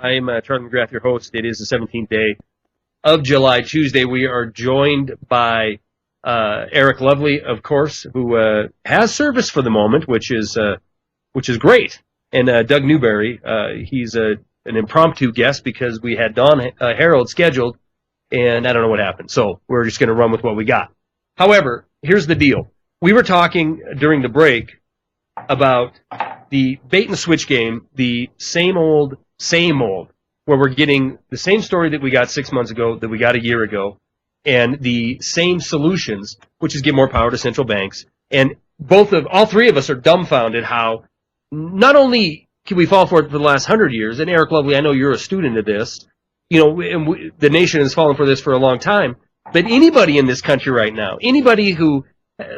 I'm Charlie McGrath, your host. It is the 17th day of July, Tuesday. We are joined by Eric Lovely, of course, who has service for the moment, which is great. And Doug Newbarry, he's an impromptu guest because we had Don Harold scheduled, and I don't know what happened. So we're just going to run with what we got. However, here's the deal. We were talking during the break about the bait and switch game, the same old, where we're getting the same story that we got 6 months ago, that we got a year ago, and the same solutions, which is give more power to central banks. And all three of us are dumbfounded how not only can we fall for it for the last 100 years, and Eric Lovely, I know you're a student of this, and the nation has fallen for this for a long time, but anybody in this country right now, anybody who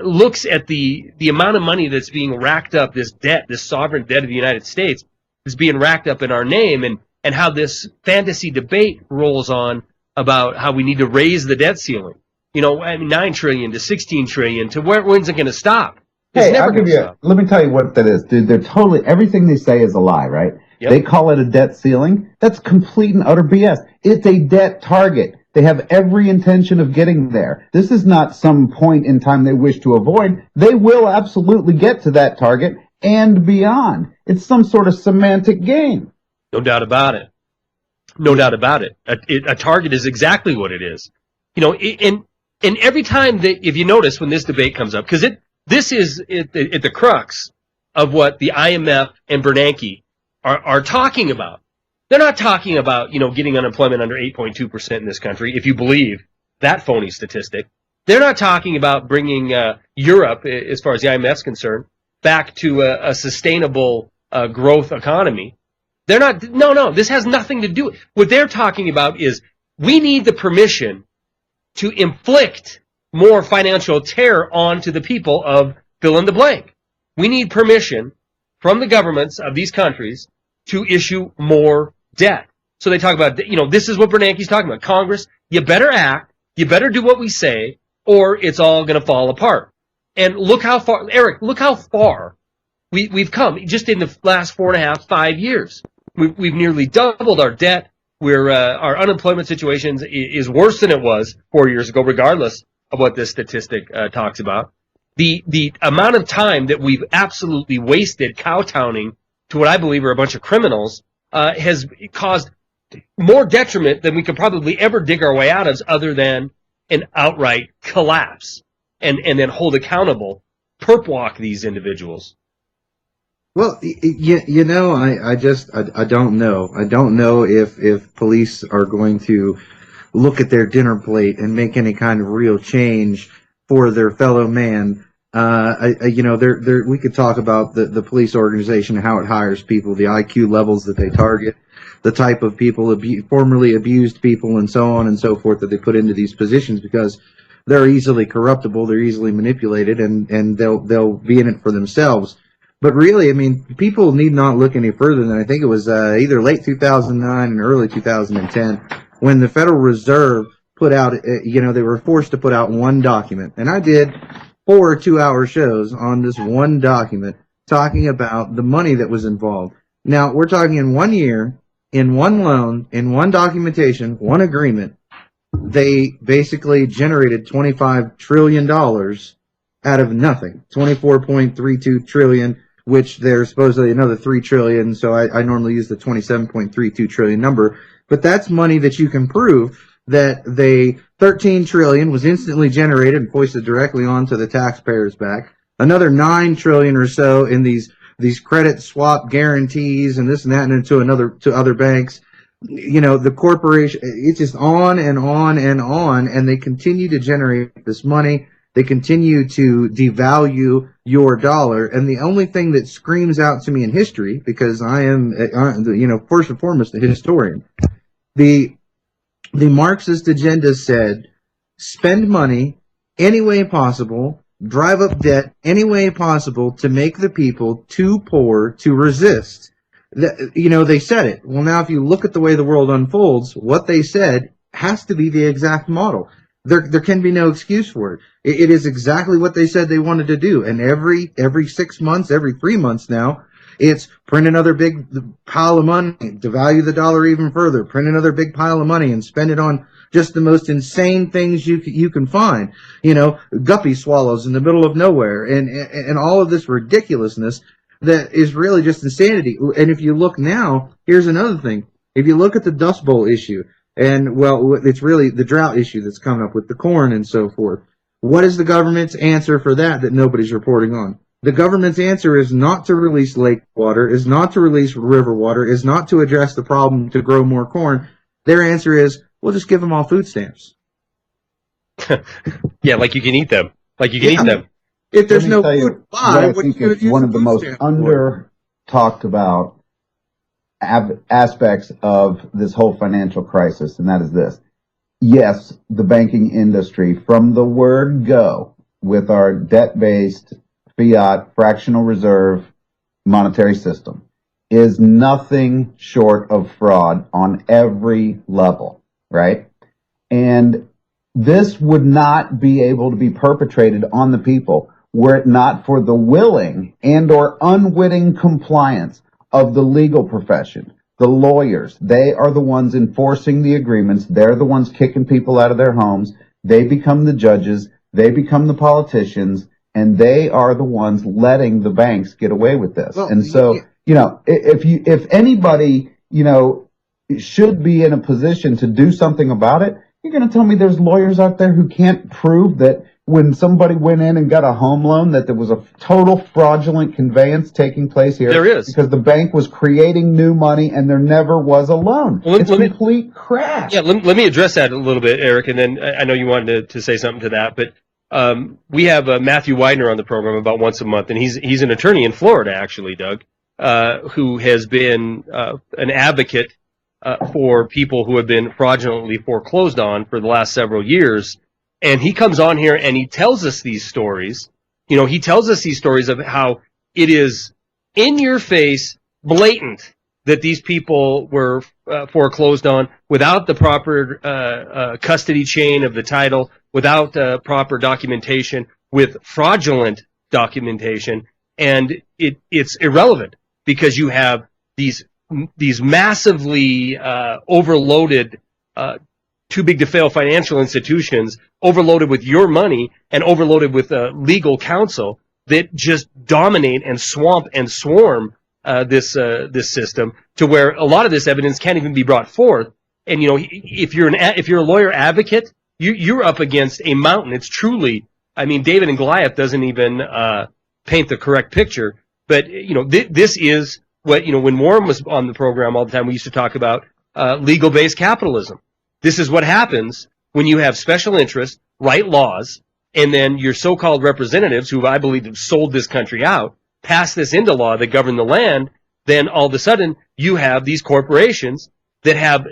looks at the amount of money that's being racked up, this debt, this sovereign debt of the United States is being racked up in our name, and how this fantasy debate rolls on about how we need to raise the debt ceiling. 9 trillion to 16 trillion to when's it going to stop? Hey, let me tell you what that is, dude. They're totally, everything they say is a lie, right? Yep. They call it a debt ceiling. That's complete and utter BS. It's a debt target. They have every intention of getting there. This is not some point in time they wish to avoid. They will absolutely get to that target and beyond. It's some sort of semantic game. No doubt about it. No doubt about it. A target is exactly what it is. And every time that, if you notice when this debate comes up, because this is at the crux of what the IMF and Bernanke are talking about. They're not talking about, getting unemployment under 8.2% in this country, if you believe that phony statistic. They're not talking about bringing Europe, as far as the IMF's concerned, back to a sustainable growth economy. They're not. No, this has nothing to do. What they're talking about is we need the permission to inflict more financial terror onto the people of fill in the blank. We need permission from the governments of these countries to issue more debt. So they talk about, this is what Bernanke's talking about. Congress, you better act, you better do what we say, or it's all going to fall apart. And look how far, Eric, we've come just in the last 4.5, 5 years. We've nearly doubled our debt. Our unemployment situation is worse than it was 4 years ago, regardless of what this statistic talks about. The amount of time that we've absolutely wasted kowtowing to what I believe are a bunch of criminals has caused more detriment than we could probably ever dig our way out of, other than an outright collapse and then hold accountable, perp walk these individuals. Well, I don't know. I don't know if police are going to look at their dinner plate and make any kind of real change for their fellow man. We could talk about the police organization, how it hires people, the IQ levels that they target, the type of people, formerly abused people, and so on and so forth that they put into these positions, because they're easily corruptible, they're easily manipulated, and they'll be in it for themselves. But really, people need not look any further than, I think it was either late 2009 and early 2010, when the Federal Reserve put out, they were forced to put out one document. And I did 4 2-hour shows on this one document talking about the money that was involved. Now, we're talking in 1 year, in one loan, in one documentation, one agreement, they basically generated $25 trillion out of nothing. 24.32 trillion, which there's supposedly another 3 trillion, so I normally use the 27.32 trillion number. But that's money that you can prove that the 13 trillion was instantly generated and foisted directly onto the taxpayers' back. Another 9 trillion or so in these credit swap guarantees and this and that, and to other banks. The corporation, it's just on and on and on, and they continue to generate this money. They continue to devalue your dollar, and the only thing that screams out to me in history, because I am, first and foremost, a historian, the Marxist agenda said, spend money any way possible, drive up debt any way possible to make the people too poor to resist. They said it. Well, now if you look at the way the world unfolds, what they said has to be the exact model. There can be no excuse for it. It is exactly what they said they wanted to do. And every 6 months, every 3 months now, It's print another big pile of money, devalue the dollar even further, print another big pile of money and spend it on just the most insane things you can find. Guppy swallows in the middle of nowhere, and all of this ridiculousness that is really just insanity. And if you look now, here's another thing. If you look at the Dust Bowl issue, and well, it's really the drought issue that's coming up with the corn and so forth. What is the government's answer for that nobody's reporting on? The government's answer is not to release lake water, is not to release river water, is not to address the problem to grow more corn. Their answer is, we'll just give them all food stamps. Yeah, like you can eat them. Like you can eat them. If there's no food to buy, I think it's one of the most under talked about aspects of this whole financial crisis, and that is this. Yes, the banking industry, from the word go, with our debt-based fiat fractional reserve monetary system, is nothing short of fraud on every level, right? And this would not be able to be perpetrated on the people were it not for the willing and or unwitting compliance of the legal profession. The lawyers, they are the ones enforcing the agreements. They're the ones kicking people out of their homes. They become the judges. They become the politicians. And they are the ones letting the banks get away with this. Well, and so, if anybody, should be in a position to do something about it, you're going to tell me there's lawyers out there who can't prove that when somebody went in and got a home loan that there was a total fraudulent conveyance taking place here. There is. Because the bank was creating new money and there never was a loan. It's complete crap. Yeah, let me address that a little bit, Eric, and then I know you wanted to say something to that, but we have Matthew Widener on the program about once a month, and he's an attorney in Florida, actually, Doug, who has been an advocate for people who have been fraudulently foreclosed on for the last several years. And he comes on here and he tells us these stories. He tells us these stories of how it is in your face, blatant, that these people were foreclosed on without the proper custody chain of the title, without proper documentation, with fraudulent documentation. And it's irrelevant because you have these massively overloaded too big to fail financial institutions, overloaded with your money and overloaded with legal counsel that just dominate and swamp and swarm this system to where a lot of this evidence can't even be brought forth. And if you're a lawyer advocate, you're up against a mountain. It's truly, David and Goliath doesn't even paint the correct picture. But this is what when Warren was on the program all the time, we used to talk about legal-based capitalism. This is what happens when you have special interests write laws, and then your so-called representatives, who I believe have sold this country out, pass this into law that govern the land. Then all of a sudden you have these corporations that have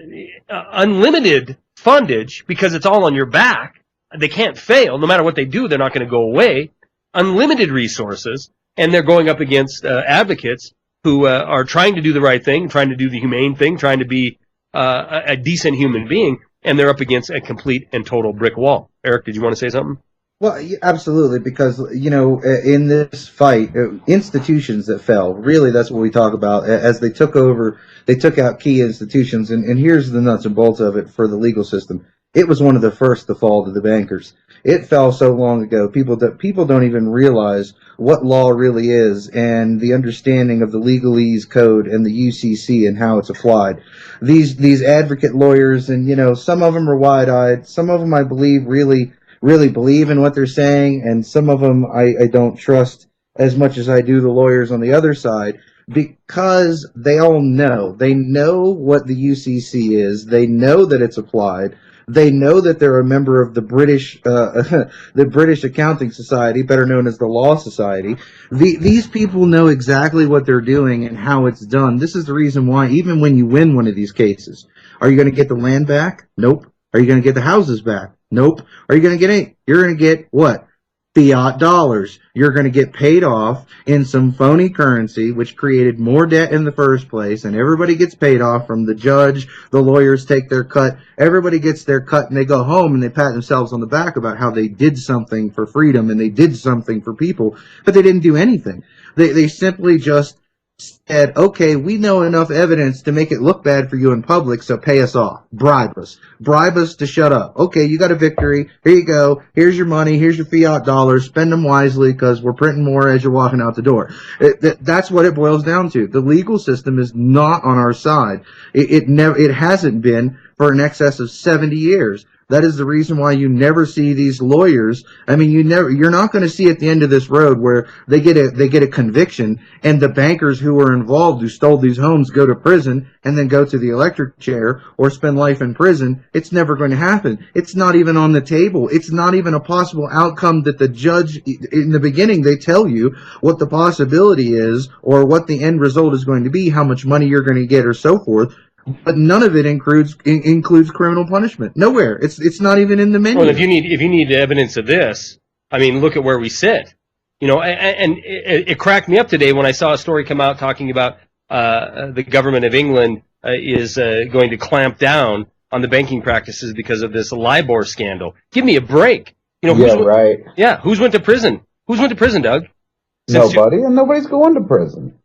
unlimited fundage because it's all on your back. They can't fail. No matter what they do, they're not going to go away. Unlimited resources, and they're going up against advocates who are trying to do the right thing, trying to do the humane thing, trying to be a decent human being, and they're up against a complete and total brick wall. Eric, did you want to say something? Well, absolutely, because, in this fight, institutions that fell, really that's what we talk about. As they took over, they took out key institutions, and here's the nuts and bolts of it for the legal system. It was one of the first to fall to the bankers. It fell so long ago. People don't even realize what law really is and the understanding of the legalese code and the UCC and how it's applied. These advocate lawyers, and some of them are wide-eyed. Some of them, I believe, really believe in what they're saying, and some of them I don't trust as much as I do the lawyers on the other side, because they all know. They know what the UCC is. They know that it's applied. They know that they're a member of the British Accounting Society, better known as the Law Society. These people know exactly what they're doing and how it's done. This is the reason why, even when you win one of these cases, are you going to get the land back? Nope. Are you going to get the houses back? Nope. Are you going to get any? You're going to get what? Fiat dollars. You're going to get paid off in some phony currency, which created more debt in the first place, and everybody gets paid off, from the judge, the lawyers take their cut, everybody gets their cut, and they go home and they pat themselves on the back about how they did something for freedom and they did something for people, but they didn't do anything. They simply just said, okay, we know enough evidence to make it look bad for you in public, so pay us off. Bribe us. Bribe us to shut up. Okay, you got a victory. Here you go. Here's your money. Here's your fiat dollars. Spend them wisely because we're printing more as you're walking out the door. That's what it boils down to. The legal system is not on our side. It hasn't been for in excess of 70 years. That is the reason why you never see these lawyers. I mean, you're not going to see at the end of this road where they get a conviction and the bankers who were involved, who stole these homes, go to prison and then go to the electric chair or spend life in prison. It's never going to happen. It's not even on the table. It's not even a possible outcome that the judge, in the beginning, they tell you what the possibility is or what the end result is going to be, how much money you're going to get or so forth. But none of it includes criminal punishment. Nowhere. It's not even in the menu. Well, if you need evidence of this, I mean, look at where we sit. And it cracked me up today when I saw a story come out talking about the government of England is going to clamp down on the banking practices because of this LIBOR scandal. Give me a break. Right. Yeah, who's went to prison? Who's went to prison, Doug? Nobody, and nobody's going to prison.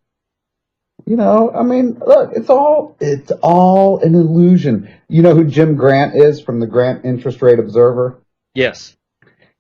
I mean, look, it's all an illusion. You know who Jim Grant is from the Grant Interest Rate Observer? Yes.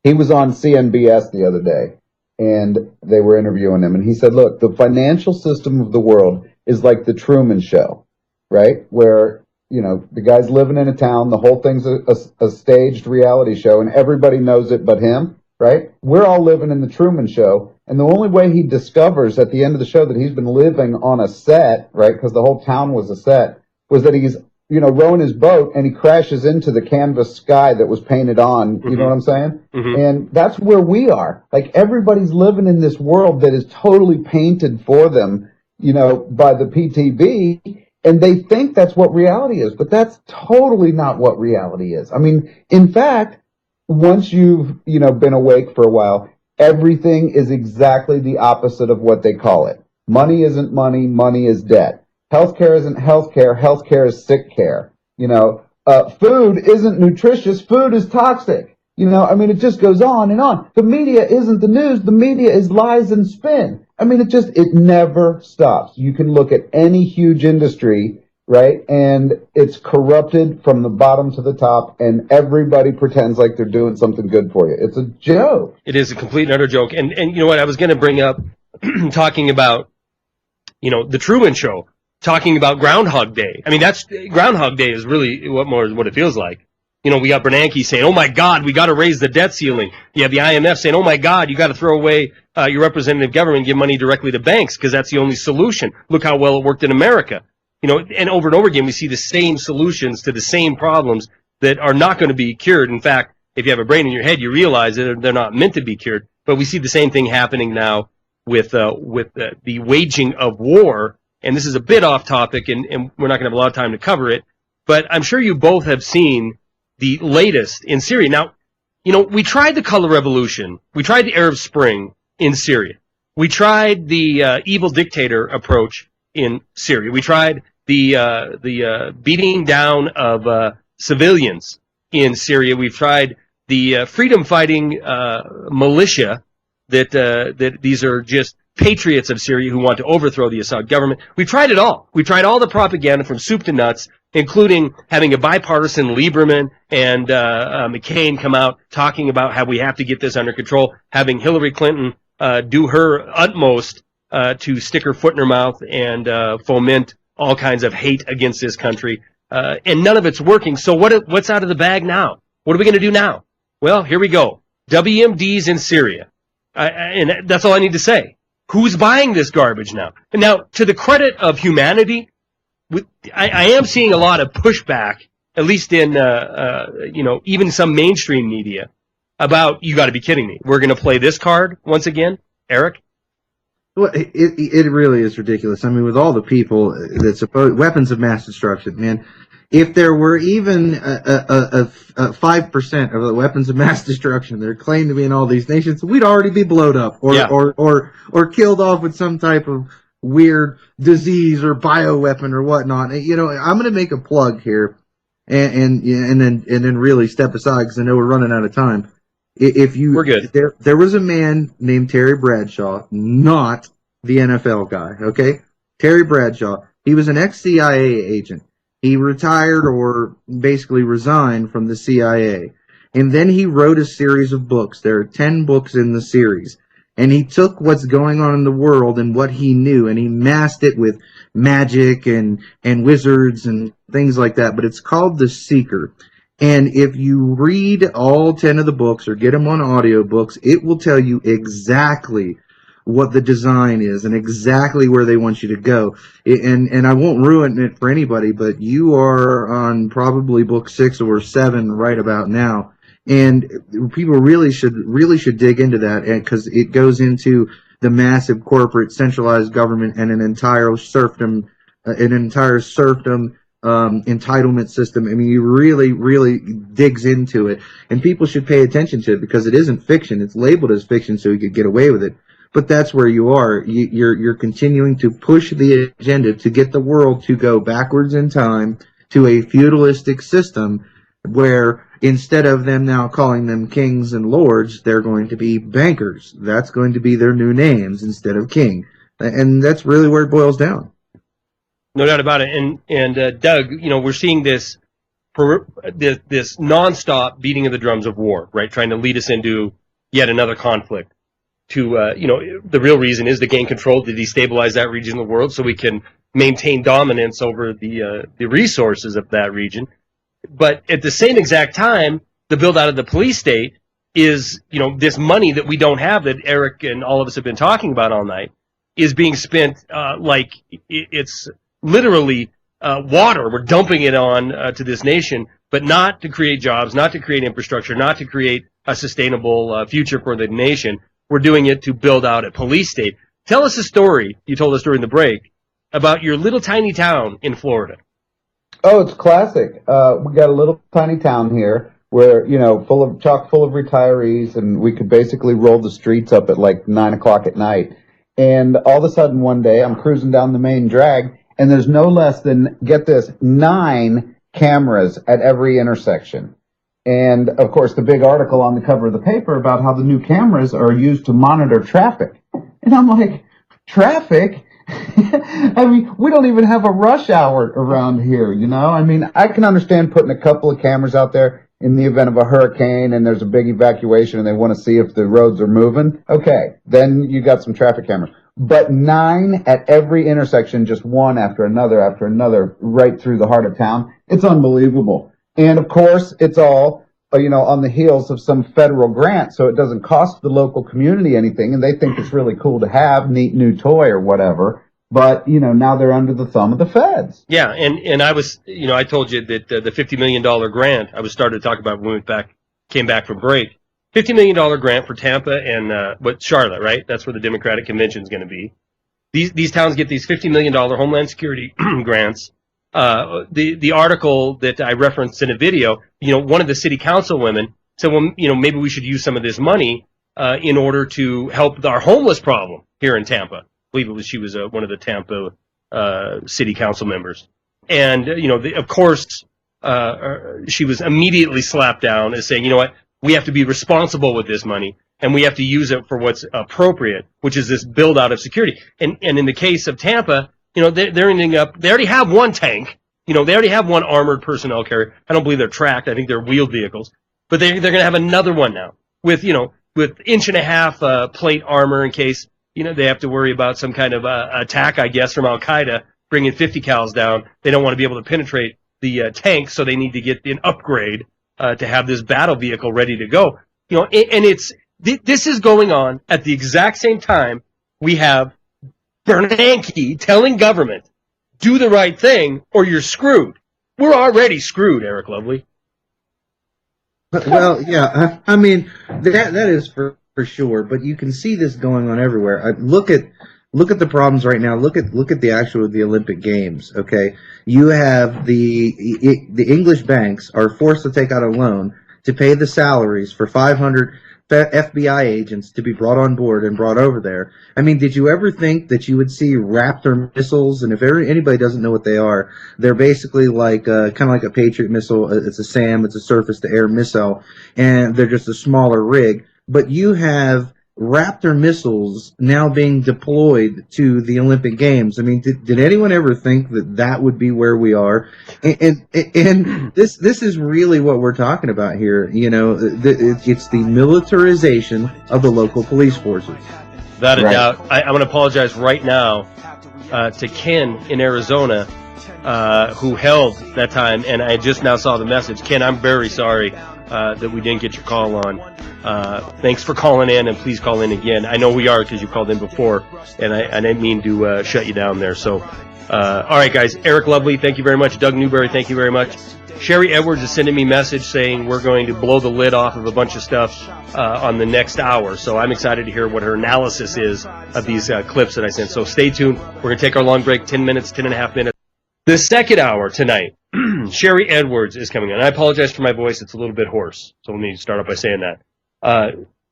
He was on CNBC the other day, and they were interviewing him, and he said, look, the financial system of the world is like the Truman Show, right? Where, the guy's living in a town, the whole thing's a staged reality show, and everybody knows it but him, right? We're all living in the Truman Show. And the only way he discovers at the end of the show that he's been living on a set, right, because the whole town was a set, was that he's, rowing his boat and he crashes into the canvas sky that was painted on. You know what I'm saying? Mm-hmm. And that's where we are. Like, everybody's living in this world that is totally painted for them, by the PTB. And they think that's what reality is. But that's totally not what reality is. I mean, in fact, once you've, been awake for a while, everything is exactly the opposite of what they call it. Money isn't money. Money is debt. Healthcare isn't healthcare. Healthcare is sick care. Food isn't nutritious. Food is toxic. It just goes on and on. The media isn't the news. The media is lies and spin. It never stops. You can look at any huge industry, right? And it's corrupted from the bottom to the top, and everybody pretends like they're doing something good for you. It's a joke. It is a complete and utter joke. And you know what? I was going to bring up talking about, the Truman Show, talking about Groundhog Day. I mean, Groundhog Day is really what it feels like. We got Bernanke saying, oh my God, we got to raise the debt ceiling. You have the IMF saying, oh my God, you got to throw away your representative government and give money directly to banks because that's the only solution. Look how well it worked in America. And over again, we see the same solutions to the same problems that are not going to be cured. In fact, if you have a brain in your head, you realize that they're not meant to be cured. But we see the same thing happening now with the waging of war. And this is a bit off topic, and we're not going to have a lot of time to cover it. But I'm sure you both have seen the latest in Syria. Now, we tried the color revolution. We tried the Arab Spring in Syria. We tried the evil dictator approach in Syria. We tried the beating down of civilians in Syria. We've tried the freedom-fighting militia that these are just patriots of Syria who want to overthrow the Assad government. We've tried it all. We tried all the propaganda from soup to nuts, including having a bipartisan Lieberman and McCain come out talking about how we have to get this under control, having Hillary Clinton do her utmost to stick her foot in her mouth and foment all kinds of hate against this country. And none of it's working. So what's out of the bag now? What are we going to do now? Well, here we go. WMDs in Syria. And that's all I need to say. Who's buying this garbage now? And now, to the credit of humanity, I am seeing a lot of pushback, at least in, even some mainstream media, about, you got to be kidding me. We're going to play this card once again? Eric? Well, it really is ridiculous. I mean, with all the people that suppose weapons of mass destruction, man, if there were even a 5% of the weapons of mass destruction that are claimed to be in all these nations, we'd already be blown up or killed off with some type of weird disease or bioweapon or whatnot. I'm going to make a plug here and then really step aside because I know we're running out of time. We're good. There was a man named Terry Bradshaw, not the NFL guy, okay? Terry Bradshaw. He was an ex-CIA agent. He retired or basically resigned from the CIA. And then he wrote a series of books. There are 10 books in the series. And he took what's going on in the world and what he knew, and he masked it with magic and wizards and things like that. But it's called The Seeker. And if you read all 10 of the books or get them on audiobooks, it will tell you exactly what the design is and exactly where they want you to go. And I won't ruin it for anybody, but you are on probably book 6 or 7 right about now. And people really should dig into that, because it goes into the massive corporate centralized government and an entire serfdom entitlement system. I mean, he really digs into it, and people should pay attention to it because it isn't fiction. It's labeled as fiction so he could get away with it. But that's where you are. You're continuing to push the agenda to get the world to go backwards in time to a feudalistic system where instead of them now calling them kings and lords, they're going to be bankers. That's going to be their new names instead of king. And that's really where it boils down. No doubt about it. And Doug, we're seeing this nonstop beating of the drums of war, right? Trying to lead us into yet another conflict. The real reason is to gain control, to destabilize that region of the world so we can maintain dominance over the resources of that region. But at the same exact time, the build out of the police state is, this money that we don't have, that Eric and all of us have been talking about all night, is being spent like it's literally water. We're dumping it on to this nation, but not to create jobs, not to create infrastructure, not to create a sustainable future for the nation. We're doing it to build out a police state. Tell us a story you told us during the break about your little tiny town in Florida. Oh, it's classic. We got a little tiny town here where, full of retirees, and we could basically roll the streets up at like 9 o'clock at night. And all of a sudden one day I'm cruising down the main drag, and there's no less than, get this, 9 cameras at every intersection. And of course the big article on the cover of the paper about how the new cameras are used to monitor traffic. And I'm like, traffic? I mean, we don't even have a rush hour around here, I mean, I can understand putting a couple of cameras out there in the event of a hurricane and there's a big evacuation and they want to see if the roads are moving. Okay, then you got some traffic cameras. But 9 at every intersection, just one after another, right through the heart of town. It's unbelievable. And of course, it's all, on the heels of some federal grant, so it doesn't cost the local community anything, and they think it's really cool to have, neat new toy or whatever. But, now they're under the thumb of the feds. Yeah, and I was, I told you that the $50 million grant, I was starting to talk about when we came back from break. $50 million grant for Tampa and Charlotte, right? That's where the Democratic convention is going to be. These towns get these $50 million Homeland Security grants. The article that I referenced in a video, one of the city council women said, well, maybe we should use some of this money in order to help our homeless problem here in Tampa. I believe she was one of the Tampa city council members. And, of course, she was immediately slapped down as saying, what, we have to be responsible with this money and we have to use it for what's appropriate, which is this build out of security. And in the case of Tampa, they're ending up, they already have one tank. They already have one armored personnel carrier. I don't believe they're tracked. I think they're wheeled vehicles. But they're going to have another one now with 1.5 plate armor in case, they have to worry about some kind of attack, I guess, from Al-Qaeda, bringing 50 cals down. They don't want to be able to penetrate the tank, so they need to get an upgrade to have this battle vehicle ready to go. And this is going on at the exact same time we have Bernanke telling government, do the right thing or you're screwed. We're already screwed, Eric Lovely. Well, yeah, I mean, that is for sure, but you can see this going on everywhere. Look at the problems right now. Look at the Olympic Games, okay? You have the English banks are forced to take out a loan to pay the salaries for 500 FBI agents to be brought on board and brought over there. I mean, did you ever think that you would see Raptor missiles? And if anybody doesn't know what they are, they're basically like kind of like a Patriot missile. It's a SAM, it's a surface-to-air missile, and they're just a smaller rig. But you have Raptor missiles now being deployed to the Olympic Games. I mean, did anyone ever think that that would be where we are? And this is really what we're talking about here. You know, it's the militarization of the local police forces. Without a doubt. I want to apologize right now to Ken in Arizona, who held that time, and I just now saw the message. Ken, I'm very sorry that we didn't get your call on. Thanks for calling in, and please call in again. I know we are because you called in before, and I didn't mean to shut you down there. So, all right, guys. Eric Lovely, thank you very much. Doug Newbarry, thank you very much. Sherry Edwards is sending me a message saying we're going to blow the lid off of a bunch of stuff on the next hour. So I'm excited to hear what her analysis is of these clips that I sent. So stay tuned. We're going to take our long break, 10 minutes, 10 and a half minutes. The second hour tonight, Sherry Edwards is coming on. I apologize for my voice. It's a little bit hoarse. So let me start off by saying that.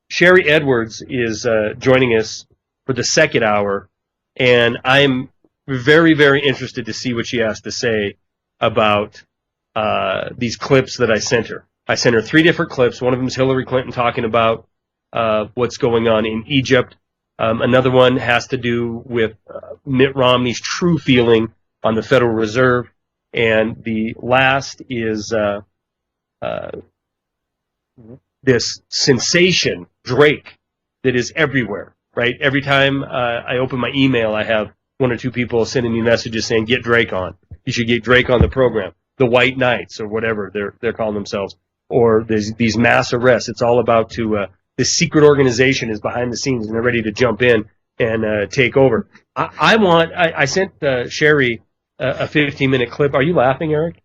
Sherry Edwards is joining us for the second hour, and I'm very, very interested to see what she has to say about these clips that I sent her. I sent her 3 different clips. One of them is Hillary Clinton talking about what's going on in Egypt. Another one has to do with Mitt Romney's true feeling on the Federal Reserve. And the last is this sensation, Drake, that is everywhere, right? Every time I open my email, I have 1 or 2 people sending me messages saying, get Drake on. You should get Drake on the program. The White Knights, or whatever they're calling themselves, or these mass arrests. It's all about this secret organization is behind the scenes, and they're ready to jump in and take over. I sent Sherry a 15-minute clip. Are you laughing, Eric?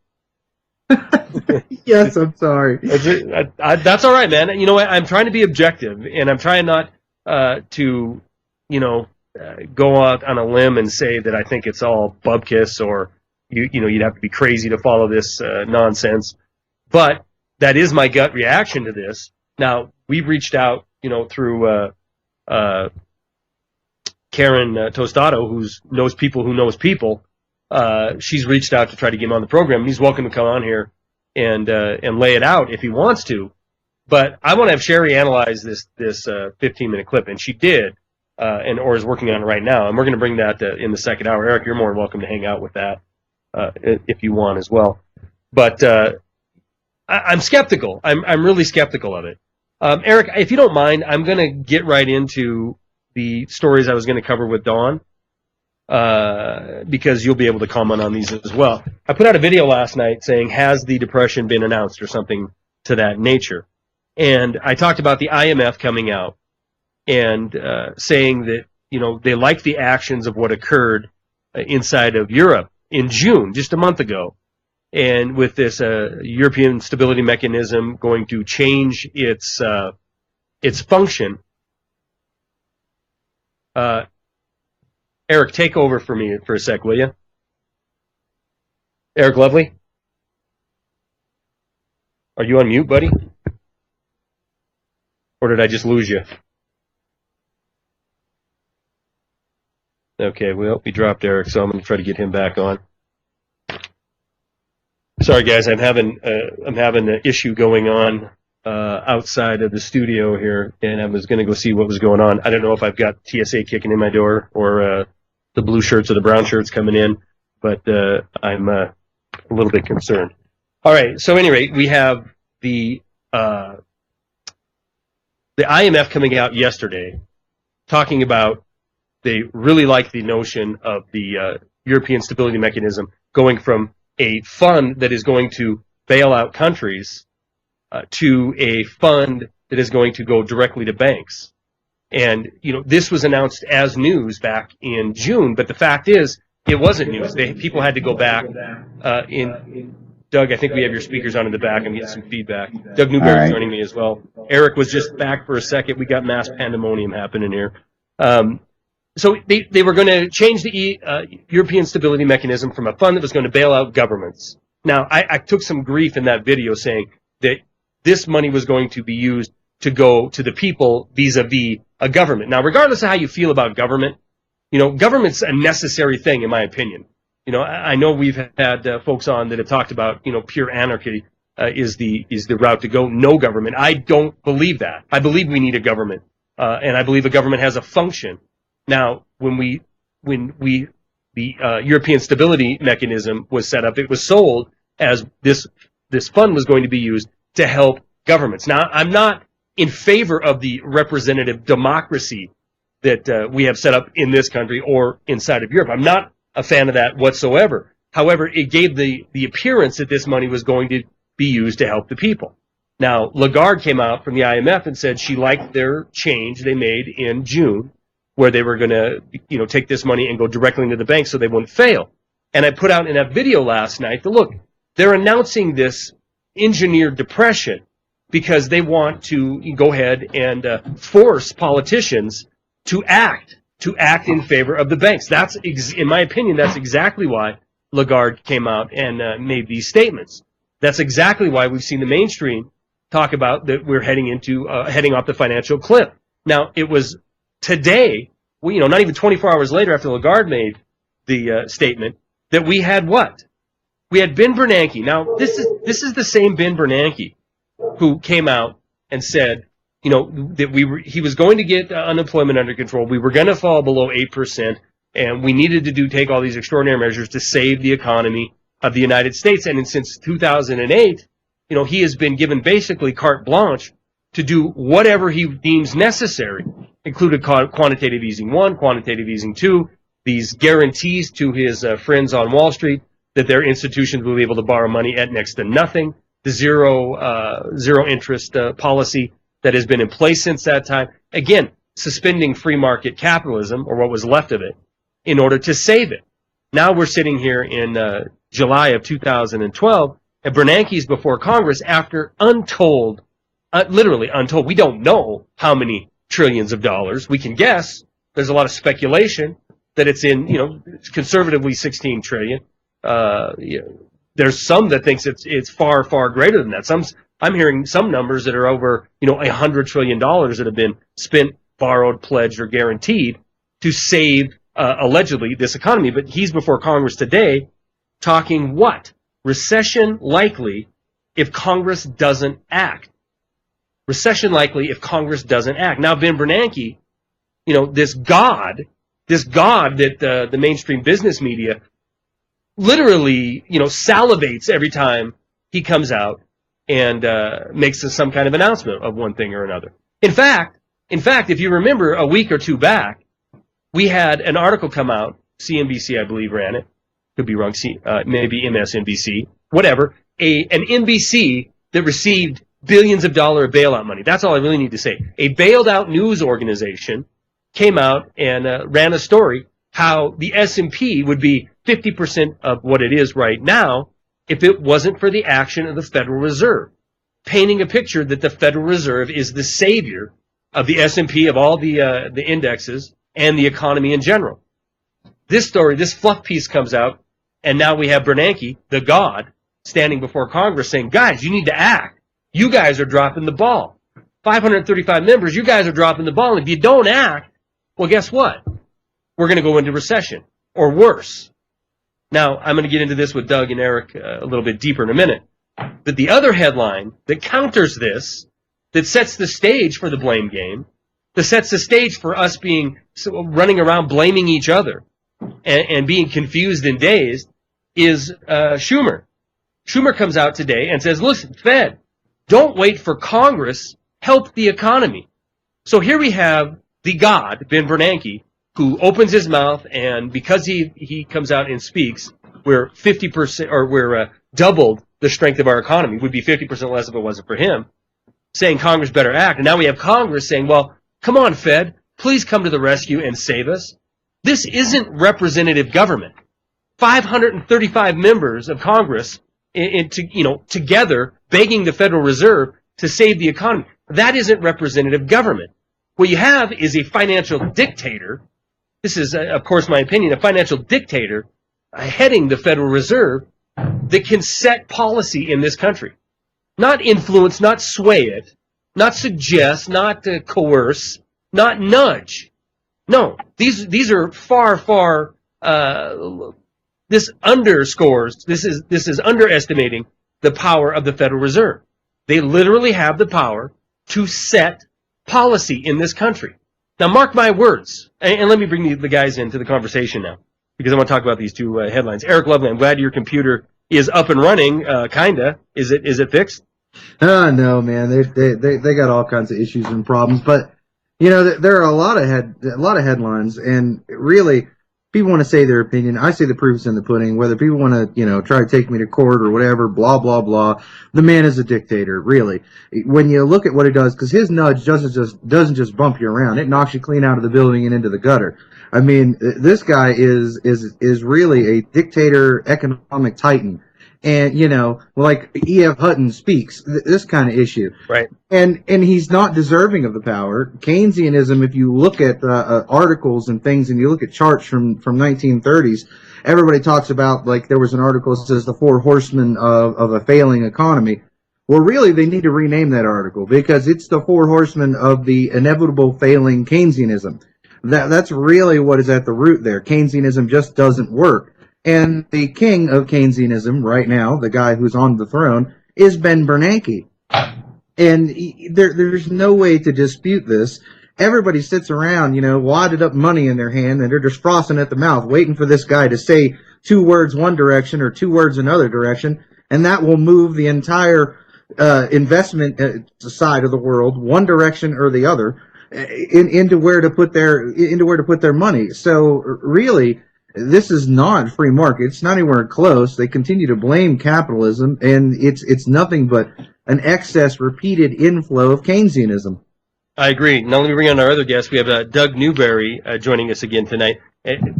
Yes, I'm sorry. That's all right, man. You know what? I'm trying to be objective, and I'm trying not to, go out on a limb and say that I think it's all bubkiss or you'd have to be crazy to follow this nonsense. But that is my gut reaction to this. Now, we've reached out, through Karen Tostado, who knows people who knows people. She's reached out to try to get him on the program. He's welcome to come on here and lay it out if he wants to. But I want to have Sherry analyze this 15-minute clip, and she did, or is working on it right now. And we're going to bring that in the second hour. Eric, you're more than welcome to hang out with that if you want as well. But I'm skeptical. I'm really skeptical of it. Eric, if you don't mind, I'm going to get right into the stories I was going to cover with Dawn, because you'll be able to comment on these as well. I put out a video last night saying, has the Depression been announced, or something to that nature? And I talked about the IMF coming out and saying that, they like the actions of what occurred inside of Europe in June, just a month ago. And with this European Stability Mechanism going to change its function. Eric, take over for me for a sec, will you? Eric Lovely? Are you on mute, buddy? Or did I just lose you? Okay, well, we dropped Eric, so I'm going to try to get him back on. Sorry, guys, I'm having an issue going on outside of the studio here, and I was going to go see what was going on. I don't know if I've got TSA kicking in my door or the blue shirts or the brown shirts coming in, but I'm a little bit concerned. All right, so anyway, we have the IMF coming out yesterday talking about they really like the notion of the European Stability Mechanism going from a fund that is going to bail out countries to a fund that is going to go directly to banks. And, this was announced as news back in June, but the fact is, it wasn't news. People had to go back Doug, I think we have your speakers on in the back. I'm getting some feedback. Doug Newbarry is joining me as well. Eric was just back for a second. We got mass pandemonium happening here. So they were going to change the European Stability Mechanism from a fund that was going to bail out governments. Now, I took some grief in that video saying that this money was going to be used to go to the people vis-a-vis a government. Now, regardless of how you feel about government, government's a necessary thing, in my opinion. I know we've had folks on that have talked about, pure anarchy is the route to go. No government. I don't believe that. I believe we need a government. and I believe a government has a function. Now, when the European Stability Mechanism was set up, it was sold as this fund was going to be used to help governments. Now, I'm not in favor of the representative democracy that we have set up in this country or inside of Europe. I'm not a fan of that whatsoever. However, it gave the appearance that this money was going to be used to help the people. Now, Lagarde came out from the IMF and said she liked their change they made in June, where they were going to, take this money and go directly into the bank so they wouldn't fail. And I put out in that video last night that, look, they're announcing this engineered depression because they want to go ahead and force politicians to act in favor of the banks. That's, in my opinion, that's exactly why Lagarde came out and made these statements. That's exactly why we've seen the mainstream talk about that we're heading off the financial cliff. Now, it was today, not even 24 hours later after Lagarde made the statement, that we had what? We had Ben Bernanke. Now, this is the same Ben Bernanke who came out and said, that he was going to get unemployment under control. We were going to fall below 8%, and we needed to take all these extraordinary measures to save the economy of the United States. And since 2008, he has been given basically carte blanche to do whatever he deems necessary, including quantitative easing 1, quantitative easing 2, these guarantees to his friends on Wall Street that their institutions will be able to borrow money at next to nothing, the zero interest policy that has been in place since that time. Again, suspending free market capitalism, or what was left of it, in order to save it. Now we're sitting here in July of 2012, and Bernanke's before Congress after literally untold. We don't know how many trillions of dollars. We can guess. There's a lot of speculation that it's in, conservatively 16 trillion. There's some that thinks it's far, far greater than that. I'm hearing some numbers that are over, $100 trillion that have been spent, borrowed, pledged, or guaranteed to save, allegedly, this economy. But he's before Congress today talking what? Recession likely if Congress doesn't act. Recession likely if Congress doesn't act. Now, Ben Bernanke, this god that the mainstream business media literally, salivates every time he comes out and makes some kind of announcement of one thing or another. In fact, if you remember a week or two back, we had an article come out, CNBC, I believe, ran it. Could be wrong, maybe MSNBC, whatever. An NBC that received billions of dollars of bailout money. That's all I really need to say. A bailed out news organization came out and ran a story how the S&P would be 50% of what it is right now if it wasn't for the action of the Federal Reserve, painting a picture that the Federal Reserve is the savior of the S&P, of all the indexes, and the economy in general. This story, this fluff piece comes out, and now we have Bernanke, the god, standing before Congress saying, guys, you need to act. You guys are dropping the ball. 535 members, you guys are dropping the ball. And if you don't act, well, guess what? We're going to go into recession, or worse. Now, I'm going to get into this with Doug and Eric a little bit deeper in a minute. But the other headline that counters this, that sets the stage for the blame game, that sets the stage for us running around blaming each other and being confused and dazed, is Schumer. Schumer comes out today and says, listen, Fed, don't wait for Congress, help the economy. So here we have the god, Ben Bernanke, who opens his mouth, and because he comes out and speaks, we're 50%, or we're doubled the strength of our economy. Would be 50% less if it wasn't for him, saying Congress better act. And now we have Congress saying, well, come on, Fed, please come to the rescue and save us. This isn't representative government. 535 members of Congress together begging the Federal Reserve to save the economy. That isn't representative government. What you have is a financial dictator. This is, of course, my opinion, a financial dictator heading the Federal Reserve that can set policy in this country. Not influence, not sway it, not suggest, not coerce, not nudge. No, these are far, this underscores, this is underestimating the power of the Federal Reserve. They literally have the power to set policy in this country. Now, mark my words, and let me bring the guys into the conversation now, because I want to talk about these two headlines. Eric Lovely, I'm glad your computer is up and running, kinda. Is it fixed? No, man, they got all kinds of issues and problems, but you know, there are a lot of headlines, and really, people want to say their opinion. I say the proof's in the pudding. Whether people want to, you know, try to take me to court or whatever, blah blah blah. The man is a dictator, really. When you look at what he does, because his nudge doesn't just bump you around; it knocks you clean out of the building and into the gutter. I mean, this guy is really a dictator, economic titan. And, you know, like E.F. Hutton speaks, this kind of issue. Right. And he's not deserving of the power. Keynesianism, if you look at articles and things and you look at charts from 1930s, everybody talks about, like, there was an article that says the four horsemen of a failing economy. Well, really, they need to rename that article because it's the four horsemen of the inevitable failing Keynesianism. That's really what is at the root there. Keynesianism just doesn't work. And the king of Keynesianism right now, the guy who's on the throne, is Ben Bernanke. And there's no way to dispute this. Everybody sits around, you know, wadded up money in their hand, and they're just frosting at the mouth, waiting for this guy to say two words one direction or two words another direction, and that will move the entire investment side of the world, one direction or the other, into where to put their money. So really, this is not free market. It's not anywhere close. They continue to blame capitalism, and it's nothing but an excess, repeated inflow of Keynesianism. I agree. Now let me bring on our other guest. We have Doug Newbarry joining us again tonight.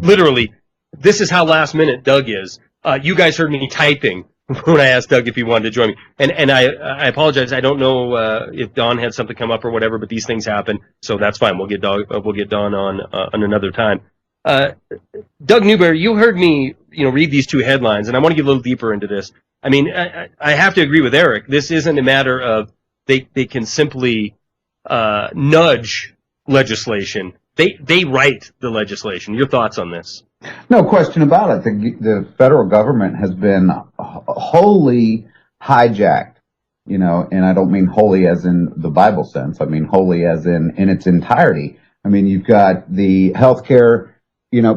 Literally, this is how last minute Doug is. You guys heard me typing when I asked Doug if he wanted to join me, and I apologize. I don't know if Don had something come up or whatever, but these things happen, so that's fine. We'll get Don on another time. Doug Newbarry, you heard me, read these two headlines, and I want to get a little deeper into this. I mean, I have to agree with Eric. This isn't a matter of they can simply nudge legislation. They write the legislation. Your thoughts on this? No question about it. The federal government has been wholly hijacked, and I don't mean wholly as in the Bible sense. I mean wholly as in its entirety. I mean, you've got the healthcare,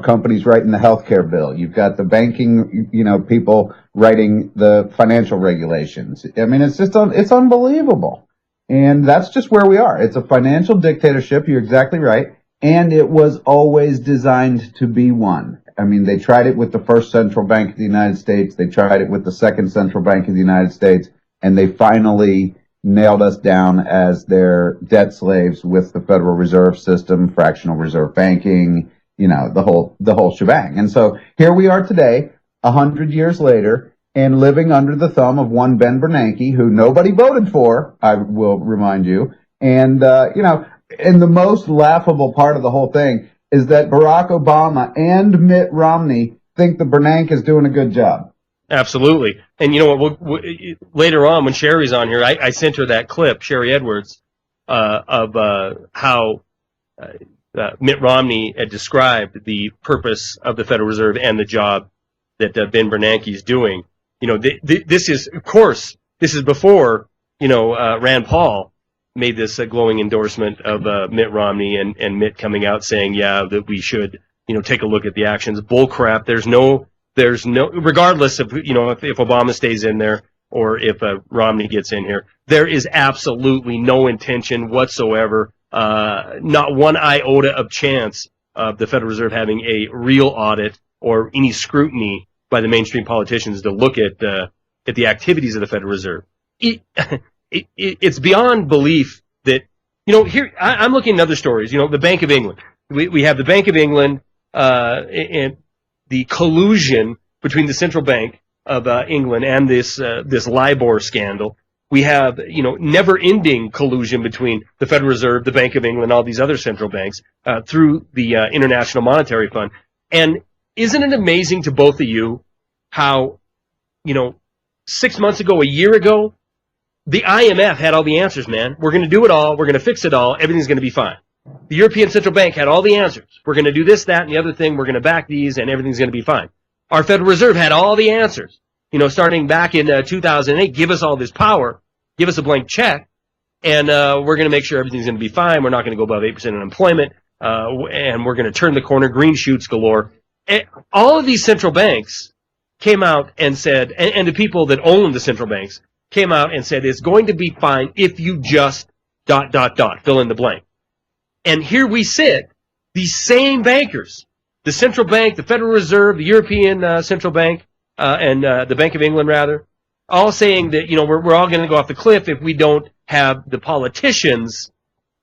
companies writing the healthcare bill. You've got the banking, people writing the financial regulations. I mean, it's unbelievable. And that's just where we are. It's a financial dictatorship. You're exactly right. And it was always designed to be one. I mean, they tried it with the first central bank of the United States. They tried it with the second central bank of the United States. And they finally nailed us down as their debt slaves with the Federal Reserve System, fractional reserve banking, the whole shebang. And so here we are today, 100 years later, and living under the thumb of one Ben Bernanke, who nobody voted for, I will remind you. And, and the most laughable part of the whole thing is that Barack Obama and Mitt Romney think that Bernanke is doing a good job. Absolutely. And you know what, later on when Sherry's on here, I sent her that clip, Sherry Edwards, of how Mitt Romney had described the purpose of the Federal Reserve and the job that Ben Bernanke is doing. This is, of course, this is before, Rand Paul made this glowing endorsement of Mitt Romney and Mitt coming out saying, yeah, that we should, take a look at the actions. Bull crap. There's no, regardless of, if Obama stays in there or if Romney gets in here, there is absolutely no intention whatsoever, not one iota of chance of the Federal Reserve having a real audit or any scrutiny by the mainstream politicians to look at the activities of the Federal Reserve. It's beyond belief that, here, I'm looking at other stories, the Bank of England. We have the Bank of England, and the collusion between the central bank of England and this LIBOR scandal. We have, never-ending collusion between the Federal Reserve, the Bank of England, all these other central banks, through the International Monetary Fund. And isn't it amazing to both of you how, 6 months ago, a year ago, the IMF had all the answers, man. We're going to do it all. We're going to fix it all. Everything's going to be fine. The European Central Bank had all the answers. We're going to do this, that, and the other thing. We're going to back these, and everything's going to be fine. Our Federal Reserve had all the answers. Starting back in 2008, give us all this power, give us a blank check, and we're going to make sure everything's going to be fine. We're not going to go above 8% unemployment, and we're going to turn the corner, green shoots galore. And all of these central banks came out and said, and the people that own the central banks came out and said, it's going to be fine if you just ... fill in the blank. And here we sit, these same bankers, the central bank, the Federal Reserve, the European Central Bank, and the Bank of England, rather, all saying that, we're all going to go off the cliff if we don't have the politicians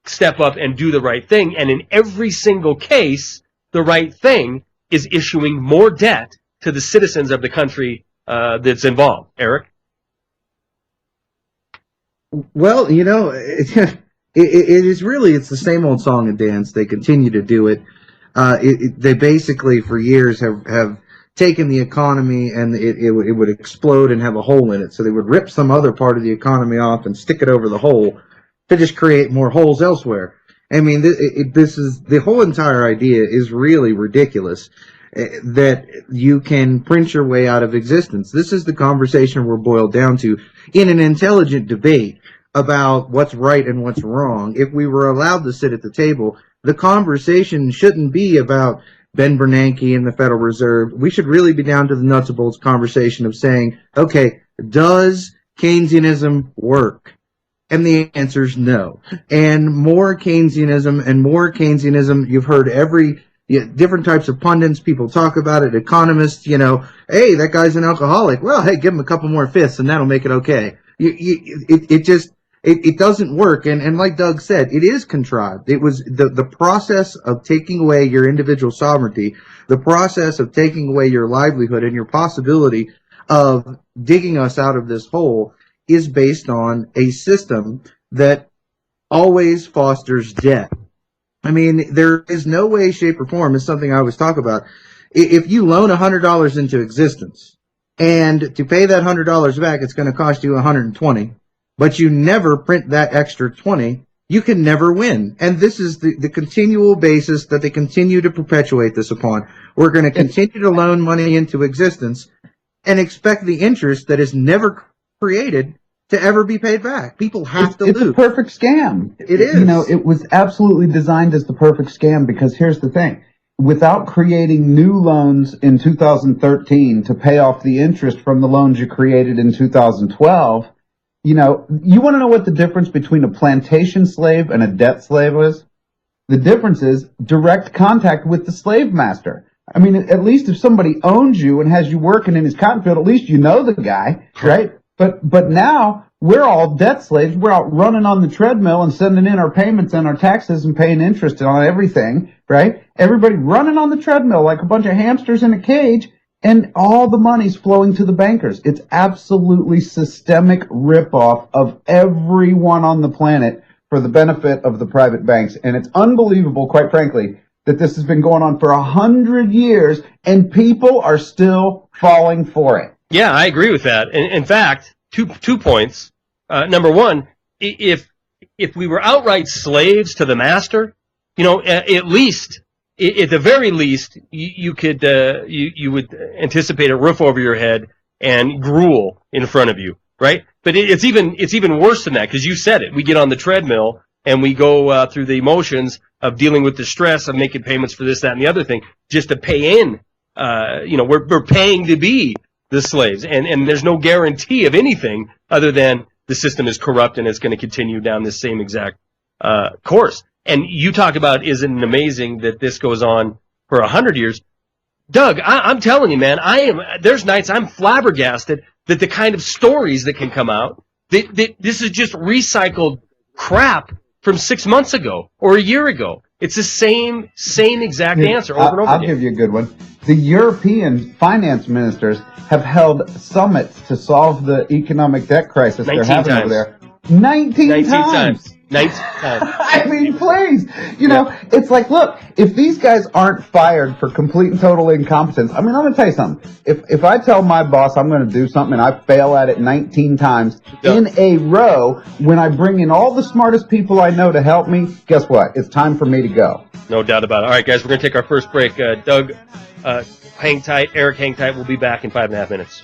step up and do the right thing. And in every single case, the right thing is issuing more debt to the citizens of the country that's involved. Eric? Well, it is really, it's the same old song and dance. They continue to do it. They basically, for years, have taken the economy and it would explode and have a hole in it. So they would rip some other part of the economy off and stick it over the hole to just create more holes elsewhere. I mean, this is, the whole entire idea is really ridiculous, that you can print your way out of existence. This is the conversation we're boiled down to in an intelligent debate about what's right and what's wrong. If we were allowed to sit at the table, the conversation shouldn't be about Ben Bernanke and the Federal Reserve. We should really be down to the nuts and bolts conversation of saying, okay, does Keynesianism work? And the answer is no. And more Keynesianism, you've heard different types of pundits, people talk about it, economists, hey, that guy's an alcoholic. Well, hey, give him a couple more fifths and that'll make it okay. It doesn't work. And like Doug said, it is contrived. It was the process of taking away your individual sovereignty, the process of taking away your livelihood and your possibility of digging us out of this hole is based on a system that always fosters debt. I mean, there is no way, shape, or form, is something I always talk about. If you loan $100 into existence, and to pay that $100 back, it's going to cost you $120, but you never print that extra 20, you can never win. And this is the continual basis that they continue to perpetuate this upon. We're going to continue to loan money into existence and expect the interest that is never created to ever be paid back. People have to lose. It's a perfect scam. It is. It was absolutely designed as the perfect scam because here's the thing. Without creating new loans in 2013 to pay off the interest from the loans you created in 2012, you want to know what the difference between a plantation slave and a debt slave is? The difference is direct contact with the slave master. I mean, at least if somebody owns you and has you working in his cotton field, at least you know the guy, right? But now we're all debt slaves. We're out running on the treadmill and sending in our payments and our taxes and paying interest on everything, right? Everybody running on the treadmill like a bunch of hamsters in a cage, and all the money's flowing to the bankers. It's absolutely systemic ripoff of everyone on the planet for the benefit of the private banks. And it's unbelievable, quite frankly, that this has been going on for 100 years and people are still falling for it. Yeah, I agree with that. In fact, two points. Number one, if we were outright slaves to the master, at the very least, you would anticipate a roof over your head and gruel in front of you, right? But it's even worse than that because you said it. We get on the treadmill and we go through the emotions of dealing with the stress of making payments for this, that, and the other thing just to pay in. We're paying to be the slaves, and there's no guarantee of anything other than the system is corrupt and it's going to continue down this same exact course. And you talk about, isn't it amazing that this goes on for 100 years? Doug, I'm telling you, man, there's nights I'm flabbergasted that the kind of stories that can come out, that this is just recycled crap from 6 months ago or a year ago. It's the same exact answer over and over again. I'll give you a good one. The European finance ministers have held summits to solve the economic debt crisis they're having over there. 19 times. 19 times. I mean, please. It's like, look, if these guys aren't fired for complete and total incompetence, I mean, I'm going to tell you something. If I tell my boss I'm going to do something and I fail at it 19 times in a row, when I bring in all the smartest people I know to help me, guess what? It's time for me to go. No doubt about it. All right, guys, we're going to take our first break. Doug, hang tight. Eric, hang tight. We'll be back in 5.5 minutes.